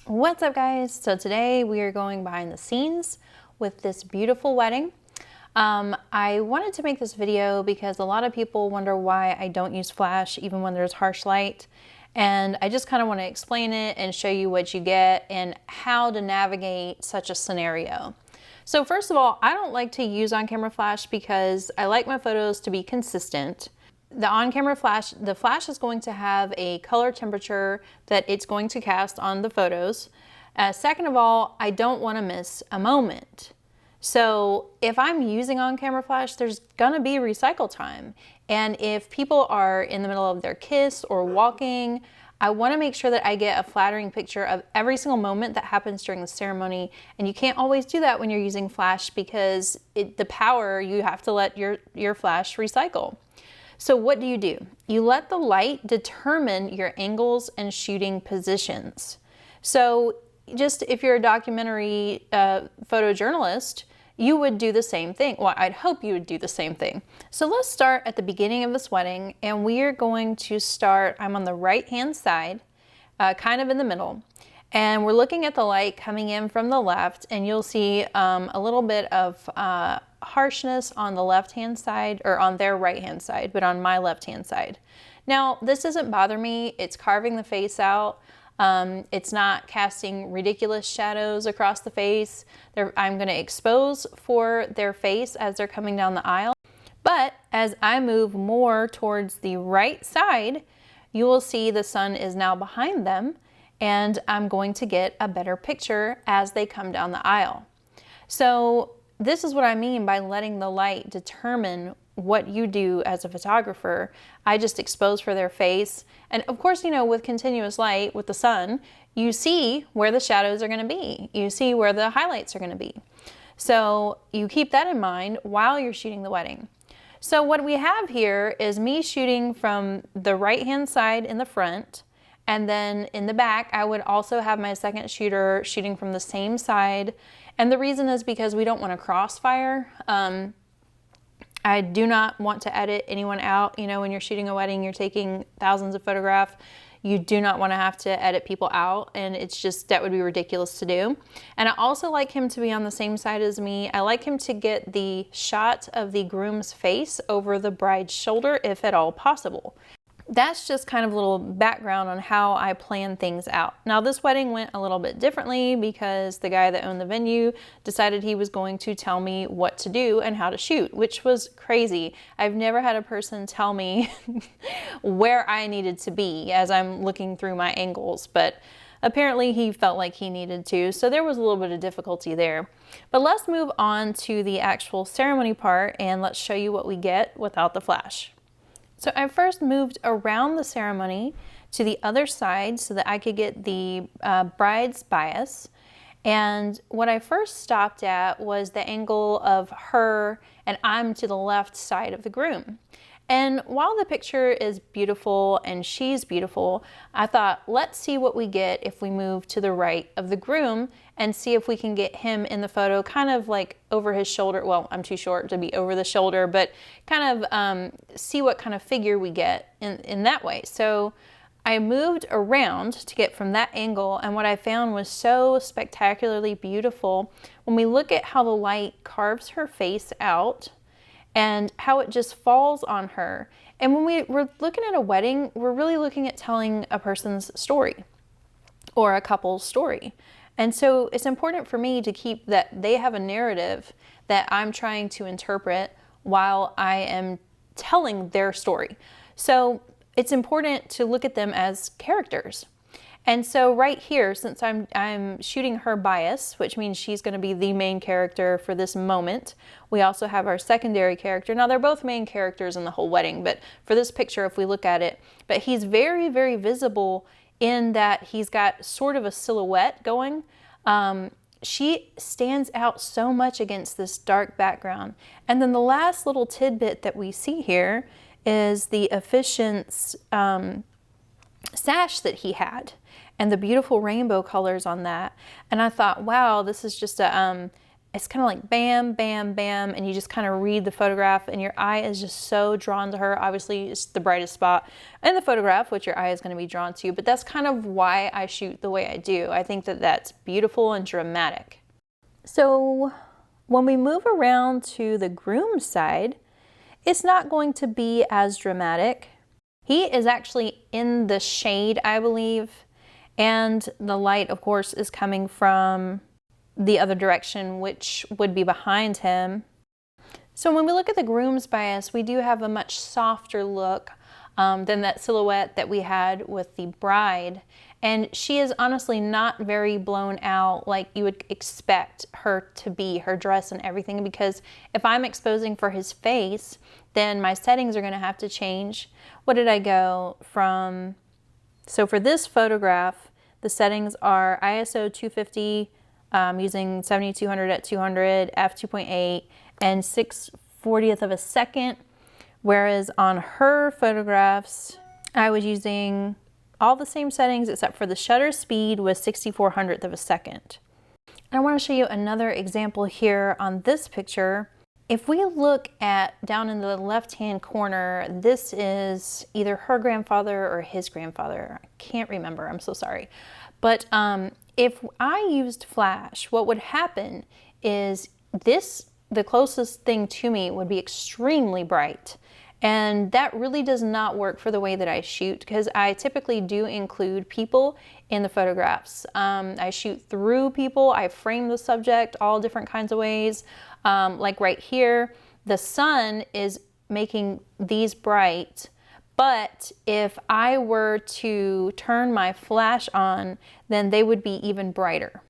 What's up, guys? So today we are going behind the scenes with this beautiful wedding. I wanted to make this video because a lot of people wonder why I don't use flash even when there's harsh light. And I just kind of want to explain it and show you what you get and how to navigate such a scenario. So first of all, I don't like to use on-camera flash because I like my photos to be consistent. The on-camera flash, the flash is going to have a color temperature that it's going to cast on the photos. Second of all, I don't want to miss a moment. So if I'm using on-camera flash, there's gonna be recycle time. And if people are in the middle of their kiss or walking, I wanna make sure that I get a flattering picture of every single moment that happens during the ceremony. And you can't always do that when you're using flash because the power, you have to let your flash recycle. So what do? You let the light determine your angles and shooting positions. So just if you're a documentary photojournalist, you would do the same thing. Well, I'd hope you would do the same thing. So let's start at the beginning of this wedding, and we are going to start, I'm on the right-hand side, kind of in the middle, and we're looking at the light coming in from the left, and you'll see a little bit of harshness on the left-hand side, or on their right-hand side, but on my left-hand side. Now, this doesn't bother me. It's carving the face out. It's not casting ridiculous shadows across the face. I'm going to expose for their face as they're coming down the aisle. But as I move more towards the right side, you will see the sun is now behind them, and I'm going to get a better picture as they come down the aisle. So this is what I mean by letting the light determine what you do as a photographer. I just expose for their face. And of course, you know, with continuous light, with the sun, you see where the shadows are going to be. You see where the highlights are going to be. So you keep that in mind while you're shooting the wedding. So what we have here is me shooting from the right-hand side in the front, and then in the back, I would also have my second shooter shooting from the same side. And the reason is because we don't want to crossfire. I do not want to edit anyone out. You know, when you're shooting a wedding, you're taking thousands of photographs. You do not want to have to edit people out, and it's just, that would be ridiculous to do. And I also like him to be on the same side as me. I like him to get the shot of the groom's face over the bride's shoulder, if at all possible. That's just kind of a little background on how I plan things out. Now, this wedding went a little bit differently because the guy that owned the venue decided he was going to tell me what to do and how to shoot, which was crazy. I've never had a person tell me where I needed to be as I'm looking through my angles, but apparently he felt like he needed to, so there was a little bit of difficulty there. But let's move on to the actual ceremony part, and let's show you what we get without the flash. So I first moved around the ceremony to the other side so that I could get the bride's bias. And what I first stopped at was the angle of her, and I'm to the left side of the groom. And while the picture is beautiful and she's beautiful, I thought, let's see what we get if we move to the right of the groom and see if we can get him in the photo kind of like over his shoulder. Well, I'm too short to be over the shoulder, but kind of see what kind of figure we get in that way. So I moved around to get from that angle, and what I found was so spectacularly beautiful. When we look at how the light carves her face out, and how it just falls on her. And when we're looking at a wedding, we're really looking at telling a person's story or a couple's story. And so it's important for me to keep that they have a narrative that I'm trying to interpret while I am telling their story. So it's important to look at them as characters. And so right here, since I'm shooting her bias, which means she's going to be the main character for this moment, we also have our secondary character. Now, they're both main characters in the whole wedding, but for this picture, if we look at it, but he's very, very visible in that he's got sort of a silhouette going. She stands out so much against this dark background. And then the last little tidbit that we see here is the officiant's sash that he had and the beautiful rainbow colors on that. And I thought, wow, this is just a it's kind of like bam, bam, bam, and you just kind of read the photograph and your eye is just so drawn to her. Obviously, it's the brightest spot in the photograph, which your eye is going to be drawn to, but that's kind of why I shoot the way I do. I think that that's beautiful and dramatic. So when we move around to the groom's side, it's not going to be as dramatic. He is actually in the shade, I believe, and the light, of course, is coming from the other direction, which would be behind him. So when we look at the groom's bias, we do have a much softer look than that silhouette that we had with the bride. And she is honestly not very blown out like you would expect her to be, her dress and everything, because if I'm exposing for his face, then my settings are going to have to change. What did I go from? So for this photograph, the settings are ISO 250, using 7200 at 200, f2.8, and 6/40th of a second. Whereas on her photographs, I was using all the same settings except for the shutter speed was 6400th of a second. And I want to show you another example here on this picture. If we look at down in the left-hand corner, this is either her grandfather or his grandfather. I can't remember, I'm so sorry. But if I used flash, what would happen is the closest thing to me would be extremely bright. And that really does not work for the way that I shoot, because I typically do include people in the photographs. I shoot through people, I frame the subject all different kinds of ways. Like right here, the sun is making these bright, but if I were to turn my flash on, then they would be even brighter.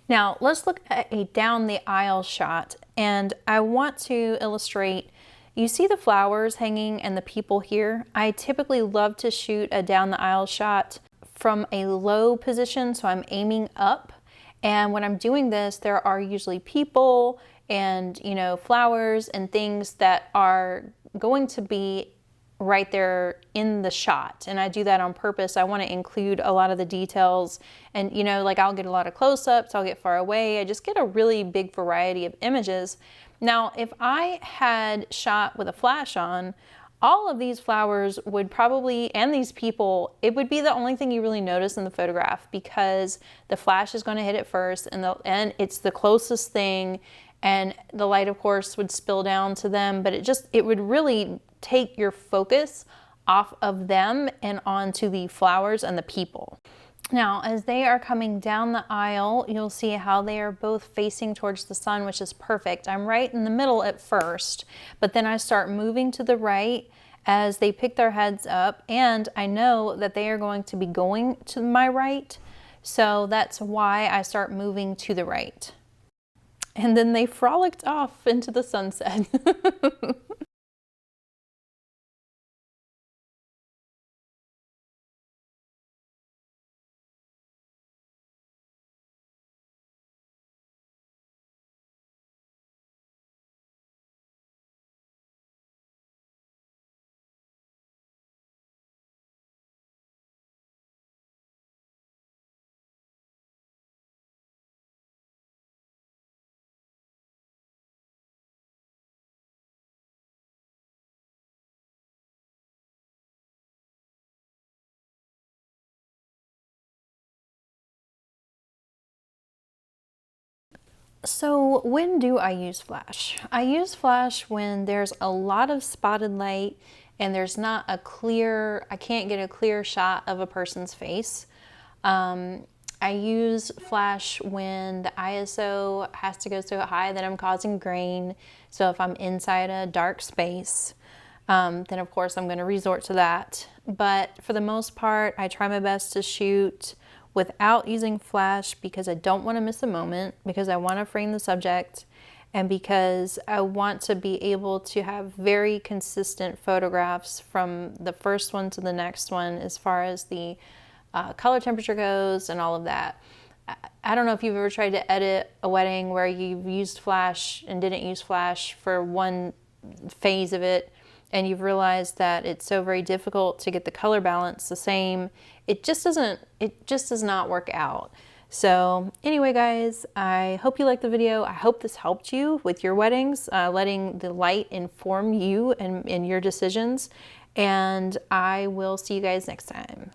Now let's look at a down the aisle shot, and I want to illustrate. You see the flowers hanging and the people here? I typically love to shoot a down the aisle shot from a low position, so I'm aiming up. And when I'm doing this, there are usually people and, you know, flowers and things that are going to be right there in the shot. And I do that on purpose. I want to include a lot of the details, and, you know, like I'll get a lot of close-ups, I'll get far away. I just get a really big variety of images. Now, if I had shot with a flash on, all of these flowers would probably, and these people, it would be the only thing you really notice in the photograph, because the flash is going to hit it first, and it's the closest thing, and the light, of course, would spill down to them, but it would really take your focus off of them and onto the flowers and the people. Now, as they are coming down the aisle, you'll see how they are both facing towards the sun, which is perfect. I'm right in the middle at first, but then I start moving to the right as they pick their heads up, and I know that they are going to be going to my right, so that's why I start moving to the right. And then they frolicked off into the sunset. So when do I use flash? I use flash when there's a lot of spotted light and there's not a clear, I can't get a clear shot of a person's face. I use flash when the ISO has to go so high that I'm causing grain. So if I'm inside a dark space, then of course I'm going to resort to that. But for the most part, I try my best to shoot without using flash, because I don't want to miss a moment, because I want to frame the subject, and because I want to be able to have very consistent photographs from the first one to the next one as far as the color temperature goes and all of that. I don't know if you've ever tried to edit a wedding where you've used flash and didn't use flash for one phase of it, and you've realized that it's so very difficult to get the color balance the same. It just does not work out. So anyway, guys, I hope you liked the video. I hope this helped you with your weddings, letting the light inform you and in your decisions. And I will see you guys next time.